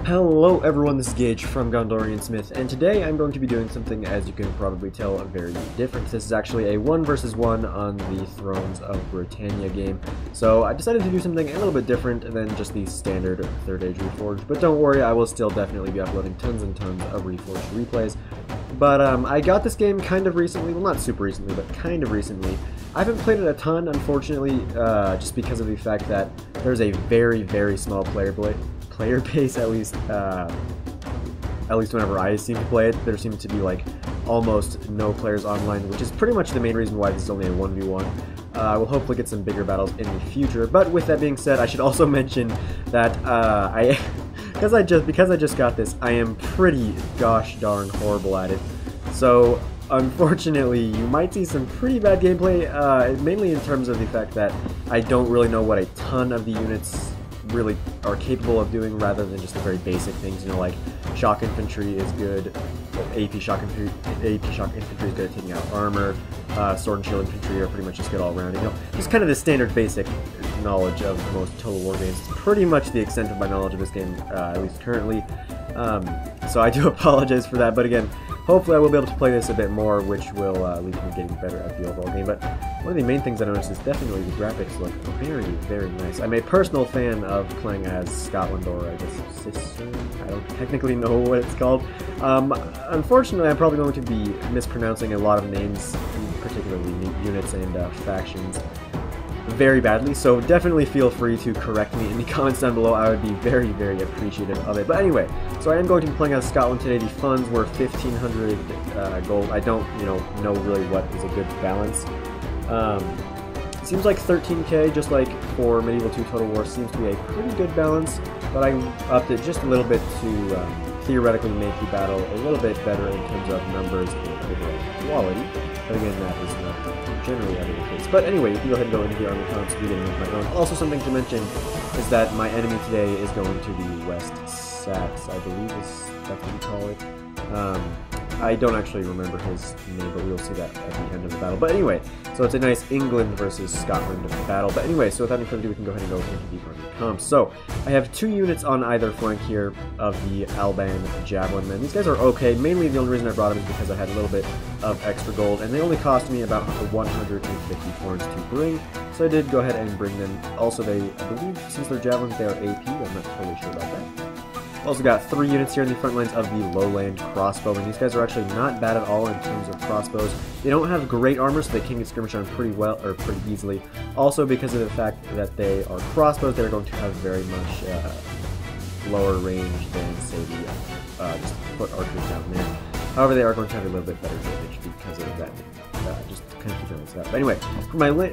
Hello everyone, this is Gage from Gondorian Smith, and today I'm going to be doing something, as you can probably tell, very different. This is actually a 1 versus 1 on the Thrones of Britannia game. So I decided to do something a little bit different than just the standard Third Age Reforged, but don't worry, I will still definitely be uploading tons and tons of Reforged replays. But I got this game kind of recently, well not super recently, but kind of recently. I haven't played it a ton, unfortunately, just because of the fact that there's a very small player base, at least whenever I seem to play it. There seems to be like almost no players online, which is pretty much the main reason why this is only a 1v1. We'll hopefully get some bigger battles in the future. But with that being said, I should also mention that because I just got this, I am pretty gosh darn horrible at it. So unfortunately, you might see some pretty bad gameplay, mainly in terms of the fact that I don't really know what a ton of the units really are capable of doing, rather than just the very basic things, you know, like shock infantry is good, AP shock infantry is good at taking out armor, sword and shield infantry are pretty much just good all around, you know, just kind of the standard basic knowledge of most Total War games. It's pretty much the extent of my knowledge of this game, at least currently, so I do apologize for that, but again, hopefully I will be able to play this a bit more, which will lead to me getting better at the overall game. But one of the main things I noticed is definitely the graphics look very nice. I'm a personal fan of playing as Scotland, or I guess Cicerone. I don't technically know what it's called. Unfortunately, I'm probably going to be mispronouncing a lot of names, particularly units and factions, very badly, so definitely feel free to correct me in the comments down below. I would be very appreciative of it. But anyway, so I am going to be playing as Scotland today. The funds were 1,500 gold. I don't, know really what is a good balance. It seems like 13k, just like for Medieval 2 Total War, seems to be a pretty good balance, but I upped it just a little bit to theoretically make the battle a little bit better in terms of numbers and overall quality. But again, that is not generally ever the case. But anyway, you can go ahead and go into the army comps, begin with my own. Also, something to mention is that my enemy today is going to the West Seaxe, I believe that's what you call it. I don't actually remember his name, but we'll see that at the end of the battle. But anyway, so it's a nice England versus Scotland battle. But anyway, so without any further ado, we can go ahead and go into the army comps. So I have 2 units on either flank here of the Alban Javelin men. These guys are okay. Mainly the only reason I brought them is because I had a little bit of extra gold, and they only cost me about 150 florins to bring. So I did go ahead and bring them. Also, I believe, since they're javelins, they are AP. I'm not totally sure about that. Also got 3 units here in the front lines of the Lowland Crossbowmen. These guys are actually not bad at all in terms of crossbows. They don't have great armor, so they can get skirmished on pretty well, or pretty easily. Also, because of the fact that they are crossbows, they're going to have very much lower range than, say, the just foot archers down there. However, they are going to have a little bit better damage because of that. Just kind of keep notes of that. But anyway,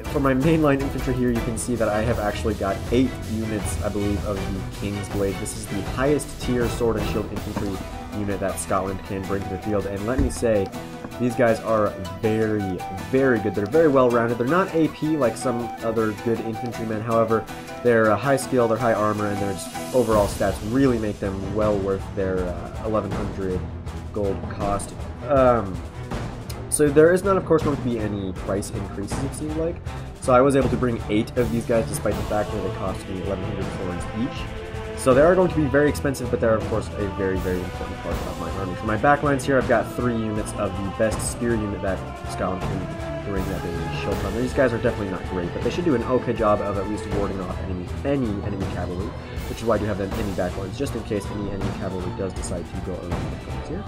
for my mainline infantry here, you can see that I have actually got 8 units, I believe, of the King's Blade. This is the highest tier sword and shield infantry unit that Scotland can bring to the field, and let me say, these guys are very good. They're very well rounded. They're not AP like some other good infantrymen. However, they're high skill, they're high armor, and their overall stats really make them well worth their 1,100 gold cost. So there is not, of course, going to be any price increases, it seems like. So I was able to bring 8 of these guys, despite the fact that they cost me 1,100 florins each. So they are going to be very expensive, but they're, of course, a very important part of my army. For my backlines here, I've got 3 units of the best spear unit that Scotland can bring, that is Shilton. These guys are definitely not great, but they should do an okay job of at least warding off any enemy cavalry, which is why I do have them in the backlines, just in case any enemy cavalry does decide to go around the fronts here.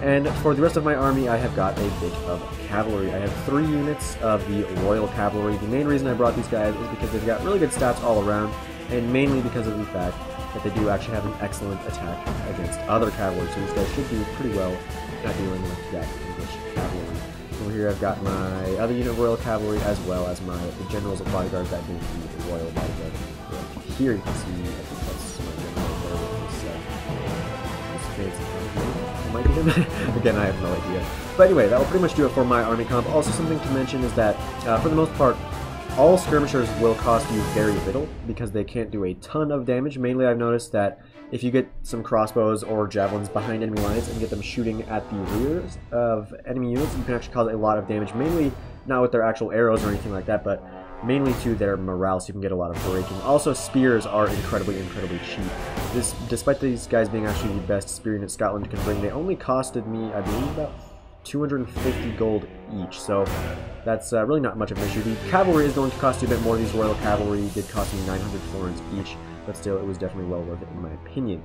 And for the rest of my army, I have got a bit of cavalry. I have 3 units of the Royal Cavalry. The main reason I brought these guys is because they've got really good stats all around, and mainly because of the fact that they do actually have an excellent attack against other cavalry. So these guys should do pretty well at dealing with that English cavalry. Over here I've got my other unit of Royal Cavalry, as well as the generals of bodyguard that do the Royal Bodyguard. Right here you can see, I think that's my general there with this fancy might be him. Again, I have no idea. But anyway, that will pretty much do it for my army comp. Also, something to mention is that, for the most part, all skirmishers will cost you very little because they can't do a ton of damage. Mainly, I've noticed that if you get some crossbows or javelins behind enemy lines and get them shooting at the rears of enemy units, you can actually cause a lot of damage. Mainly, not with their actual arrows or anything like that, but mainly to their morale, so you can get a lot of breaking. Also, spears are incredibly cheap. Despite these guys being actually the best spear unit Scotland can bring, they only costed me, I believe, about 250 gold each, so that's really not much of an issue. The cavalry is going to cost you a bit more. These Royal Cavalry did cost me 900 florins each, but still, it was definitely well worth it in my opinion.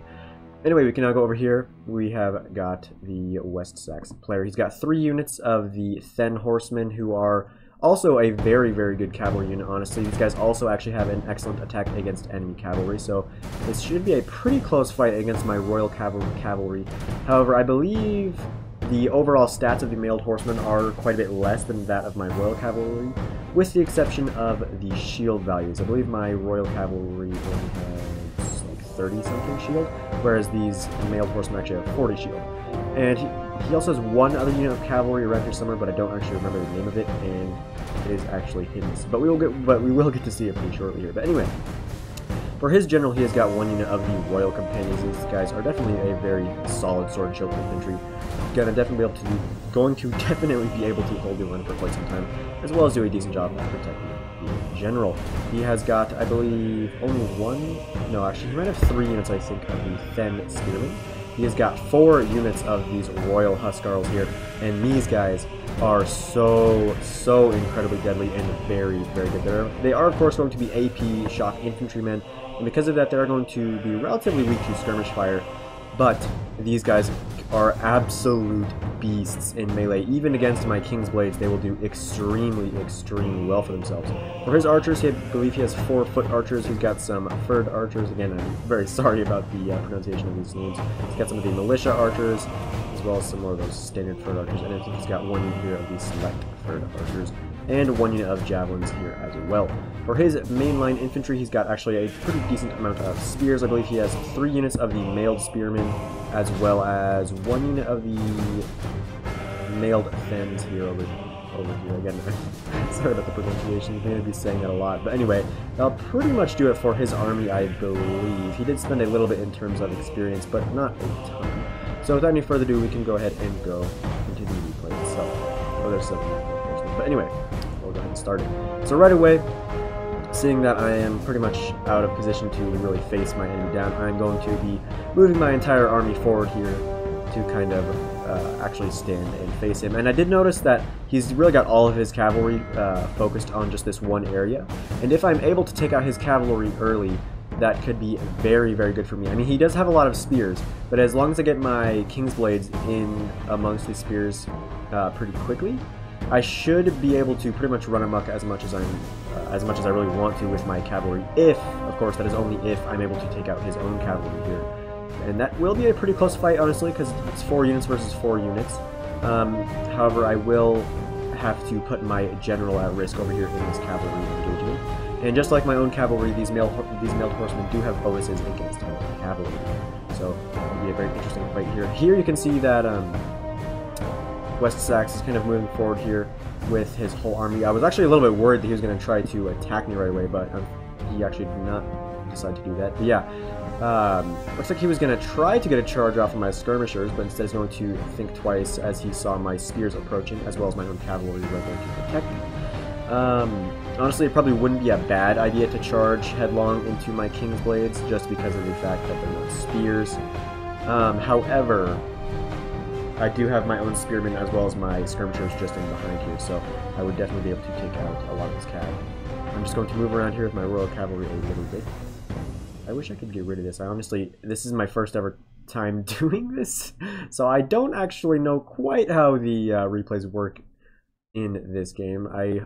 Anyway, we can now go over here. We have got the West Saxe player. He's got 3 units of the Then Horsemen, who are also a very good cavalry unit, honestly. These guys also actually have an excellent attack against enemy cavalry, so this should be a pretty close fight against my Royal Cavalry. However, I believe the overall stats of the mailed horsemen are quite a bit less than that of my Royal Cavalry, with the exception of the shield values. I believe my Royal Cavalry only has like 30-something shield, whereas these mailed horsemen actually have 40 shield. And he also has one other unit of cavalry around here somewhere, but I don't actually remember the name of it, and it is actually hidden. But we will get to see it pretty shortly here. But anyway, for his general, he has got 1 unit of the Royal Companions. These guys are definitely a very solid sword and shield infantry. Going to definitely be able to hold the line for quite some time, as well as do a decent job of protecting the general. He has got, I believe, only 1. No, actually, he might have 3 units, I think, of the Then Spearmen. He has got 4 units of these Royal Huscarls here, and these guys are so incredibly deadly and very good. They are, of course, going to be AP shock infantrymen, and because of that, they are going to be relatively weak to skirmish fire, but these guys are absolute beasts in melee. Even against my King's Blades, they will do extremely well for themselves. For his archers, I believe he has 4 foot archers. He's got some furred archers. Again, I'm very sorry about the pronunciation of these names. He's got some of the militia archers, as well as some more of those standard furred archers. And I think he's got 1 unit here of the select furred archers, and 1 unit of javelins here as well. For his mainline infantry, he's got actually a pretty decent amount of spears. I believe he has 3 units of the mailed spearmen, as well as 1 unit of the mailed Thens here over here. Again, sorry about the pronunciation, I'm going to be saying that a lot. But anyway, that'll pretty much do it for his army, I believe. He did spend a little bit in terms of experience, but not a ton. So without any further ado, we can go ahead and go into the replay itself. Oh, there's some. But anyway, we'll go ahead and start it. So right away, seeing that I am pretty much out of position to really face my enemy down, I'm going to be moving my entire army forward here to kind of actually stand and face him. And I did notice that he's really got all of his cavalry focused on just this one area. And if I'm able to take out his cavalry early, that could be very good for me. I mean, he does have a lot of spears, but as long as I get my King's Blades in amongst the spears pretty quickly, I should be able to pretty much run amok as much as I really want to with my cavalry. If, of course, that is only if I'm able to take out his own cavalry here. And that will be a pretty close fight, honestly, because it's 4 units versus 4 units. However, I will have to put my general at risk over here in this cavalry engagement. And just like my own cavalry, these mailed horsemen do have bonuses against cavalry. So it'll be a very interesting fight here. Here you can see that West Saxe is kind of moving forward here with his whole army. I was actually a little bit worried that he was going to try to attack me right away, but he actually did not decide to do that. But yeah, looks like he was going to try to get a charge off of my skirmishers, but instead is going to think twice as he saw my spears approaching, as well as my own cavalry right there to protect me. Honestly, it probably wouldn't be a bad idea to charge headlong into my King's Blades, just because of the fact that they're not spears. However, I do have my own spearmen as well as my skirmishers just in behind here, so I would definitely be able to take out a lot of his cav. I'm just going to move around here with my Royal Cavalry a little bit. I wish I could get rid of this. This is my first ever time doing this, so I don't actually know quite how the replays work in this game. I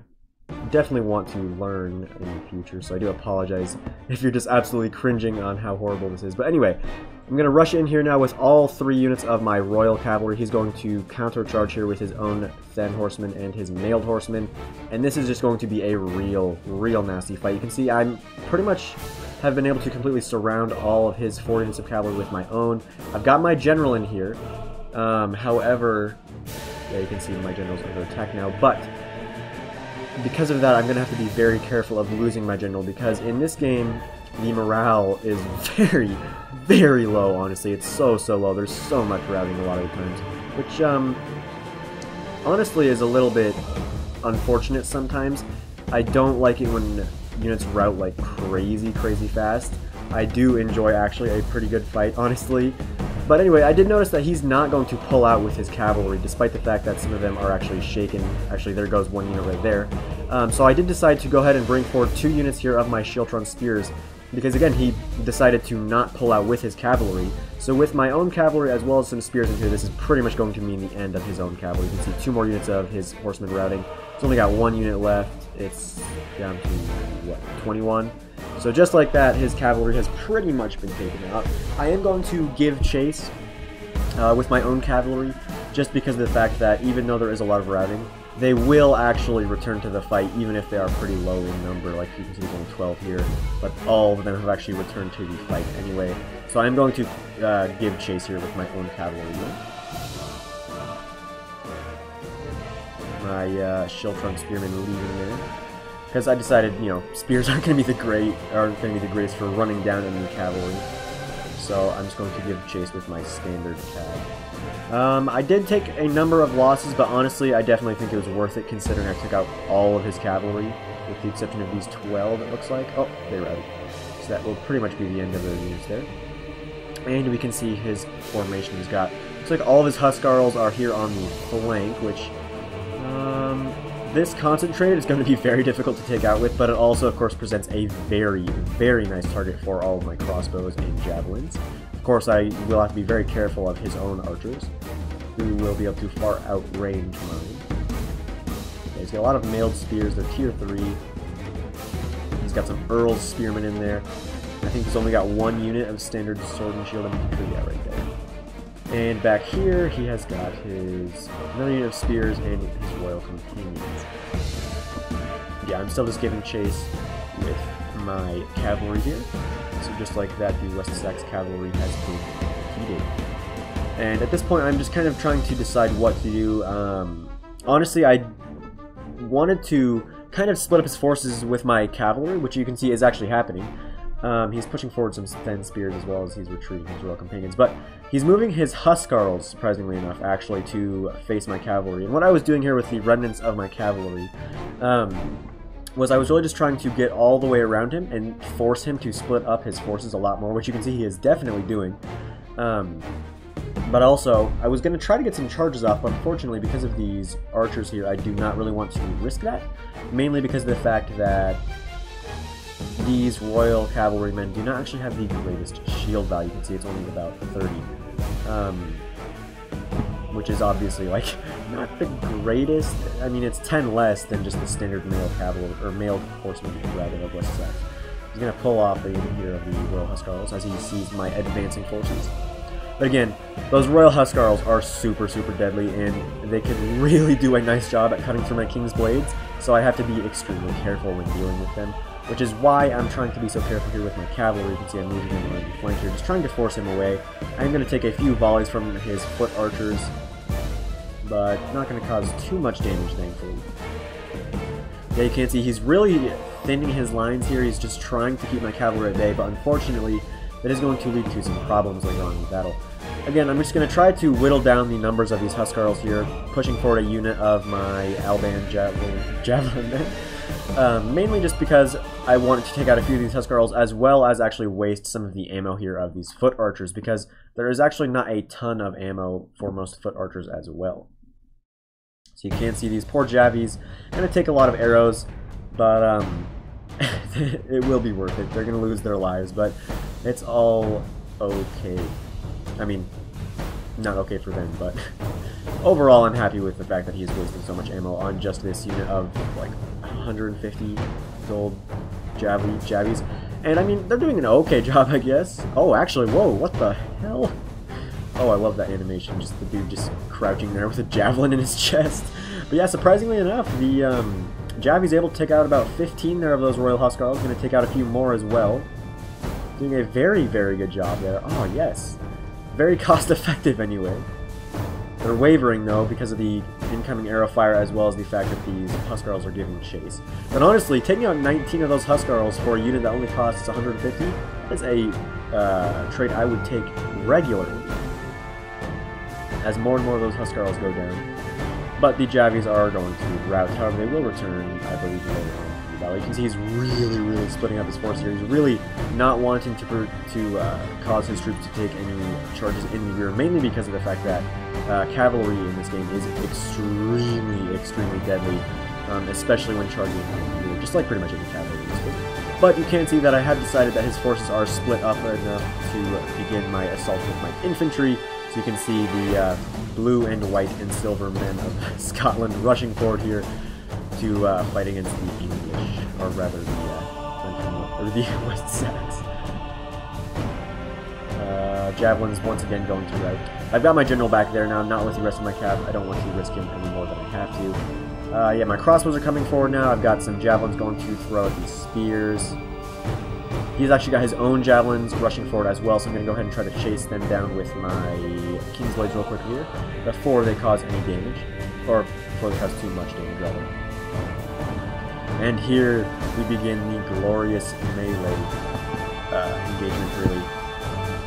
definitely want to learn in the future, so I do apologize if you're just absolutely cringing on how horrible this is. But anyway, I'm going to rush in here now with all 3 units of my Royal Cavalry. He's going to counter-charge here with his own Then Horsemen and his Mailed Horsemen, and this is just going to be a real nasty fight. You can see I'm pretty much have been able to completely surround all of his 4 units of cavalry with my own. I've got my general in here. However, yeah, you can see my general's under attack now, but because of that, I'm going to have to be very careful of losing my general, because in this game, the morale is very low, honestly. It's so low. There's so much routing a lot of the times, which, honestly is a little bit unfortunate sometimes. I don't like it when units rout like crazy fast. I do enjoy actually a pretty good fight, honestly. But anyway, I did notice that he's not going to pull out with his cavalry, despite the fact that some of them are actually shaken. Actually, there goes one unit right there. So I did decide to go ahead and bring forward 2 units here of my Shieldtron Spears, because again, he decided to not pull out with his cavalry. So with my own cavalry as well as some spears in here, this is pretty much going to mean the end of his own cavalry. You can see 2 more units of his horsemen routing. It's only got 1 unit left. It's down to, what, 21? So just like that, his cavalry has pretty much been taken out. I am going to give chase with my own cavalry, just because of the fact that even though there is a lot of routing, they will actually return to the fight, even if they are pretty low in number. Like you can see, there's only 12 here, but all of them have actually returned to the fight anyway. So I'm going to give chase here with my own cavalry. My Shieldtron Spearmen leaving there, because I decided, you know, spears aren't going to be the greatest for running down enemy cavalry. So I'm just going to give chase with my standard cav. I did take a number of losses, but honestly, I definitely think it was worth it considering I took out all of his cavalry, with the exception of these 12, it looks like. Oh, they routed. So that will pretty much be the end of their units there. And we can see his formation he's got. Looks like all of his Huskarls are here on the flank, which this concentrated is going to be very difficult to take out with, but it also, of course, presents a very nice target for all of my crossbows and javelins. Of course, I will have to be very careful of his own archers, who will be able to far outrange mine. Okay, he's got a lot of mailed spears. They're tier 3. He's got some Earl's spearmen in there. I think he's only got 1 unit of standard sword and shield infantry. Yeah, right there. And back here, he has got his another unit of spears and his royal companions. Yeah, I'm still just giving chase with my cavalry here. So just like that, the West Saxe cavalry has been defeated. And at this point, I'm just kind of trying to decide what to do. Honestly, I wanted to kind of split up his forces with my cavalry, which you can see is actually happening. He's pushing forward some thin spears as well as he's retreating his royal companions. But he's moving his Huskarls, surprisingly enough, actually, to face my cavalry. And what I was doing here with the remnants of my cavalry was I was really just trying to get all the way around him and force him to split up his forces a lot more, which you can see he is definitely doing. But also, I was going to try to get some charges off, but unfortunately, because of these archers here, I do not really want to risk that. Mainly because of the fact that these royal cavalrymen do not actually have the greatest shield value. You can see it's only about 30. Which is obviously, like, not the greatest. I mean, it's 10 less than just the standard male cavalry, or male horseman, rather, of West Saxe. He's going to pull off a unit here of the Royal Huskarls as he sees my advancing forces. But again, those Royal Huskarls are super deadly, and they can really do a nice job at cutting through my King's Blades, so I have to be extremely careful when dealing with them, which is why I'm trying to be so careful here with my cavalry. You can see I'm moving him around the flank here, just trying to force him away. I'm going to take a few volleys from his foot archers, but not going to cause too much damage, thankfully. Yeah, you can see he's really thinning his lines here. He's just trying to keep my cavalry at bay, but unfortunately, that is going to lead to some problems later on in the battle. Again, I'm just going to try to whittle down the numbers of these Huskarls here, pushing forward a unit of my Alban Javelin men. Mainly just because I wanted to take out a few of these Huskarls, as well as actually waste some of the ammo here of these foot archers, because there is actually not a ton of ammo for most foot archers as well. So you can see these poor Javies going to take a lot of arrows, but it will be worth it. They're going to lose their lives, but it's all okay. I mean, not okay for them, but overall I'm happy with the fact that he's wasting so much ammo on just this unit of like 150 gold Javies. And I mean, they're doing an okay job, I guess. Oh, actually, whoa, what the hell? Oh, I love that animation, just the dude just crouching there with a javelin in his chest. But yeah, surprisingly enough, the Javi's able to take out about 15 there of those Royal Huskarls. Going to take out a few more as well. Doing a very good job there. Oh, yes. Very cost-effective anyway. They're wavering, though, because of the incoming arrow fire, as well as the fact that these Huskarls are giving chase. But honestly, taking out 19 of those Huskarls for a unit that only costs 150 is a trade I would take regularly, as more and more of those Huskarls go down. But the Javies are going to rout. However, they will return, I believe, later on. battle. You can see he's really splitting up his force here. He's really not wanting to cause his troops to take any charges in the rear, mainly because of the fact that cavalry in this game is extremely deadly, especially when charging in the rear, just like pretty much any cavalry in this game. But you can see that I have decided that his forces are split up enough to begin my assault with my infantry. So you can see the blue and white and silver men of Scotland rushing forward here to fight against the English, or rather the West Saxons. Javelins once again going to rout. I've got my general back there now, not with the rest of my cav. I don't want to risk him any more than I have to. Yeah, my crossbows are coming forward now. I've got some javelins going to throw out these spears. He's actually got his own javelins rushing forward as well, so I'm going to go ahead and try to chase them down with my King's Blades real quick here, before they cause any damage, or before they cause too much damage, rather. And here we begin the glorious melee engagement.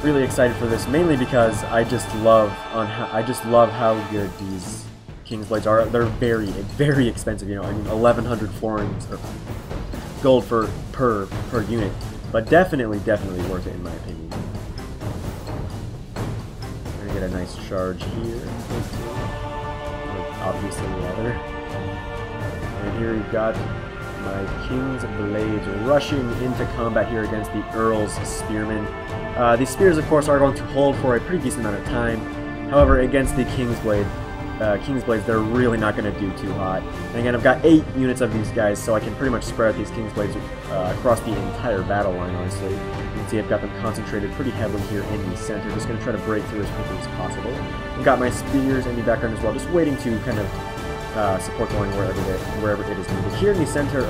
Really excited for this, mainly because I just love how good these King's Blades are. They're very expensive. You know, I mean, 1,100 florins or gold per unit. But definitely worth it in my opinion. We're gonna get a nice charge here. Obviously leather. And here we've got my King's Blades rushing into combat here against the Earl's Spearmen. These spears, of course, are going to hold for a pretty decent amount of time. However, against the King's Blades, they're really not going to do too hot. And again, I've got 8 units of these guys, so I can pretty much spread out these King's Blades across the entire battle line, honestly. You can see I've got them concentrated pretty heavily here in the center, just going to try to break through as quickly as possible. I've got my spears in the background as well, just waiting to kind of support the line wherever it is needed. Here in the center,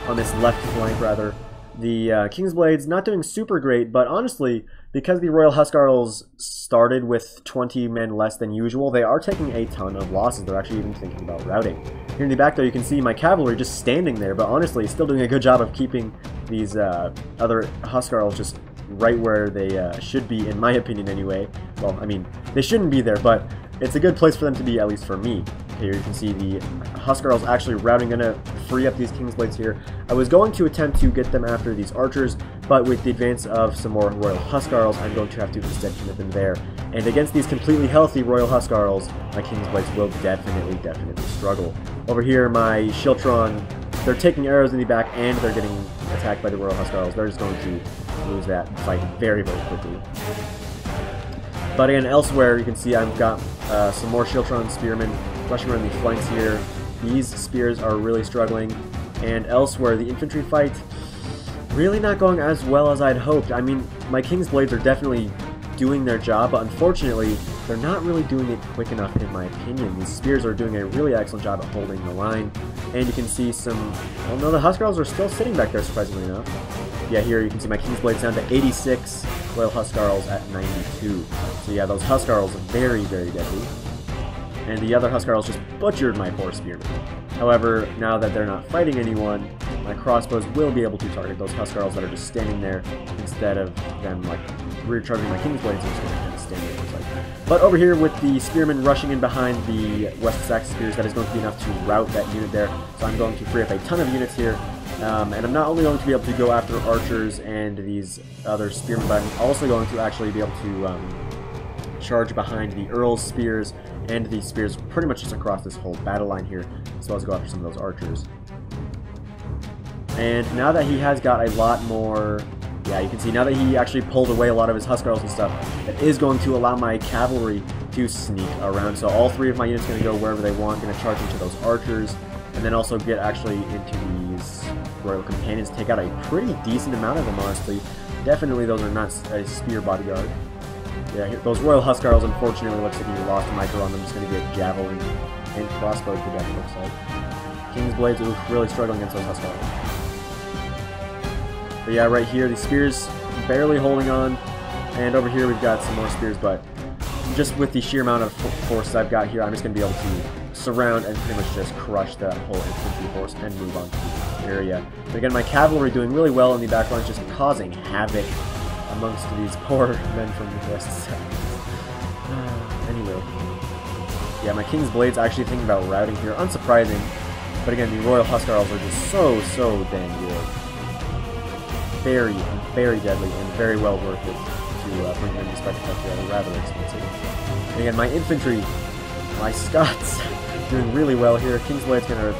on this left flank, rather, the King's Blades not doing super great, but honestly, because the Royal Huscarls started with 20 men less than usual, they are taking a ton of losses. They're actually even thinking about routing. Here in the back, though, you can see my cavalry just standing there, but honestly, still doing a good job of keeping these other Huscarls just right where they should be, in my opinion, anyway. Well, I mean, they shouldn't be there, but it's a good place for them to be, at least for me. Here you can see the Huscarls actually routing, gonna free up these King's Blades here. I was going to attempt to get them after these archers, but with the advance of some more Royal Huscarls, I'm going to have to instead commit them there. And against these completely healthy Royal Huscarls, my King's Blades will definitely struggle. Over here, my Shiltron, they're taking arrows in the back and they're getting attacked by the Royal Huscarls. They're just going to lose that fight very quickly. But again, elsewhere, you can see I've got some more Shiltron Spearmen rushing around the flanks here. These spears are really struggling. And elsewhere, the infantry fight really not going as well as I'd hoped. I mean, my King's Blades are definitely doing their job, but unfortunately, they're not really doing it quick enough in my opinion. These spears are doing a really excellent job at holding the line. And you can see some... well, no, the Huscarls are still sitting back there, surprisingly enough. Yeah, here you can see my King's Blades down to 86, Royal Huscarls at 92. So yeah, those Huscarls are very deadly. And the other Huscarls just butchered my 4 spearmen. However, now that they're not fighting anyone, my crossbows will be able to target those Huscarls that are just standing there, instead of them like recharging my King's Blades and just going to stand there. But over here with the spearmen rushing in behind the West Saxon spears, that is going to be enough to rout that unit there. So I'm going to free up a ton of units here. And I'm not only going to be able to go after archers and these other spearmen, but I'm also going to actually be able to charge behind the Earl's spears and the spears pretty much just across this whole battle line here, as well as go after some of those archers. And now that he has got a lot more... yeah, you can see now that he actually pulled away a lot of his Huscarls and stuff, it is going to allow my cavalry to sneak around. So all 3 of my units are going to go wherever they want, going to charge into those archers, and then also get actually into these Royal Companions, take out a pretty decent amount of them, honestly. Definitely those are not a spear bodyguard. Yeah, those Royal Huscarls, unfortunately, looks like he lost a micro on them. Just going to get javelin and crossbow to death, looks like. King's Blades, oof, really struggling against those Huscarls. But yeah, right here, the spears barely holding on. And over here, we've got some more spears, but just with the sheer amount of forces I've got here, I'm just going to be able to surround and pretty much just crush that whole infantry force and move on to the area. But again, my cavalry doing really well in the back lines, just causing havoc amongst these poor men from the West Side. Anyway. Yeah, my King's Blades actually thinking about routing here. Unsurprising. But again, the Royal Huskarls are just so dang good. Very, very deadly and very well worth it to bring in despite the fact they're rather expensive. And again, my infantry, my Scots, doing really well here. Kingsblade's going to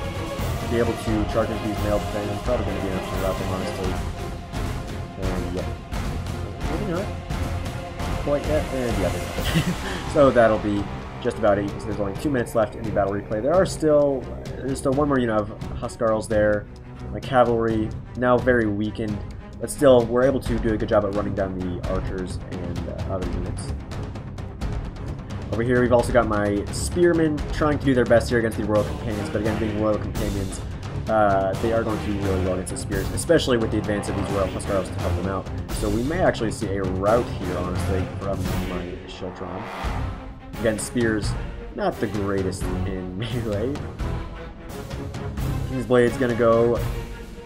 be able to charge into these mailed things. Probably going to be enough to rout them, honestly. And yeah. Maybe not. Quite yet. And yeah, they're not. So that'll be just about it. You can see there's only 2 minutes left in the battle replay. There's still one more unit of Huskarls there. My cavalry, now very weakened. But still, we're able to do a good job at running down the archers and other units. Over here, we've also got my spearmen trying to do their best here against the Royal Companions. But again, being Royal Companions, they are going to do really well against the spears, especially with the advance of these Royal Huskarls to help them out. So we may actually see a rout here, honestly, from my Schiltron. Again, spears, not the greatest in melee. Kingsblade's going to go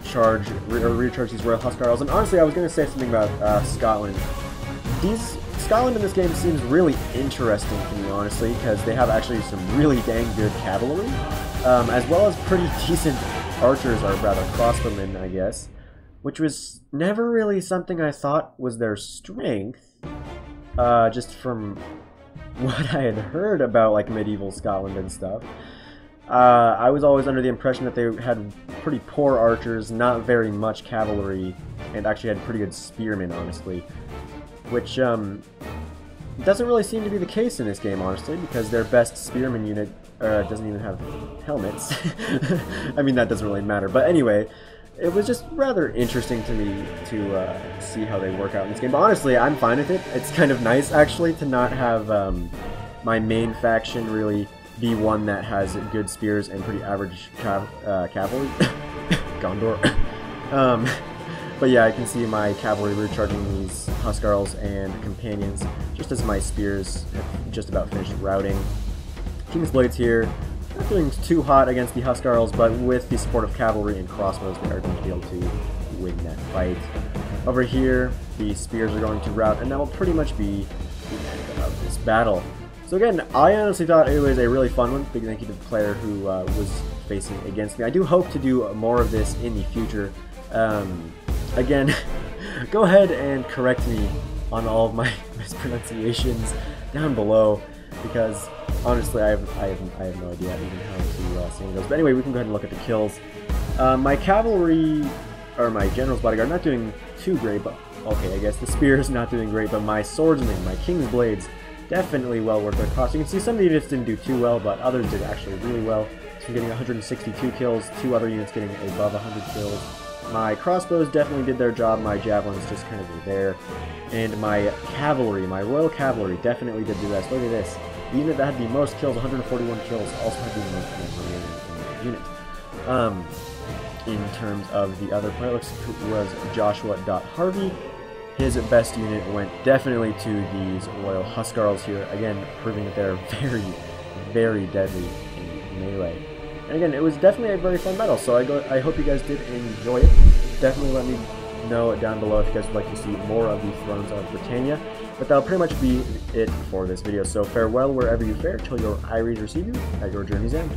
recharge these Royal Huskarls. And honestly, I was going to say something about Scotland. Scotland in this game seems really interesting to me, honestly, because they have actually some really dang good cavalry, as well as pretty decent archers, or rather crossbowmen, I guess, which was never really something I thought was their strength, just from what I had heard about, like, medieval Scotland and stuff. I was always under the impression that they had pretty poor archers, not very much cavalry, and actually had pretty good spearmen, honestly. Which, doesn't really seem to be the case in this game, honestly, because their best spearman unit doesn't even have helmets. I mean, that doesn't really matter. But anyway, it was just rather interesting to me to see how they work out in this game. But honestly, I'm fine with it. It's kind of nice, actually, to not have my main faction really be one that has good spears and pretty average cavalry. Gondor. But yeah, I can see my cavalry recharging these Huskarls and companions, just as my spears have just about finished routing. Kingsblade's here, not doing too hot against the Huskarls, but with the support of cavalry and crossbows, they are going to be able to win that fight. Over here, the spears are going to rout, and that will pretty much be the end of this battle. So again, I honestly thought it was a really fun one. Big thank you to the player who was facing against me. I do hope to do more of this in the future. Again, go ahead and correct me on all of my mispronunciations down below, because honestly, I have no idea even how to say those. But anyway, we can go ahead and look at the kills. My cavalry, or my general's bodyguard, not doing too great, but okay, I guess the spears not doing great, but my swordsmen, my king's blades, definitely well worth their cost. You can see some of the units didn't do too well, but others did actually really well. So I'm getting 162 kills, 2 other units getting above 100 kills. My crossbows definitely did their job, my javelins just kind of were there. And my cavalry, my royal cavalry, definitely did the rest. Look at this. The unit that had the most kills, 141 kills, also had the most kills in the unit. In terms of the other player, looks was Joshua.Harvey. His best unit went definitely to these Royal Huskarls here, again, proving that they're very, very deadly in melee. And again, it was definitely a very fun battle, so I hope you guys did enjoy it. Definitely let me know down below if you guys would like to see more of the Thrones of Britannia. But that'll pretty much be it for this video, so farewell wherever you fare, till your eyes receive you at your journey's end.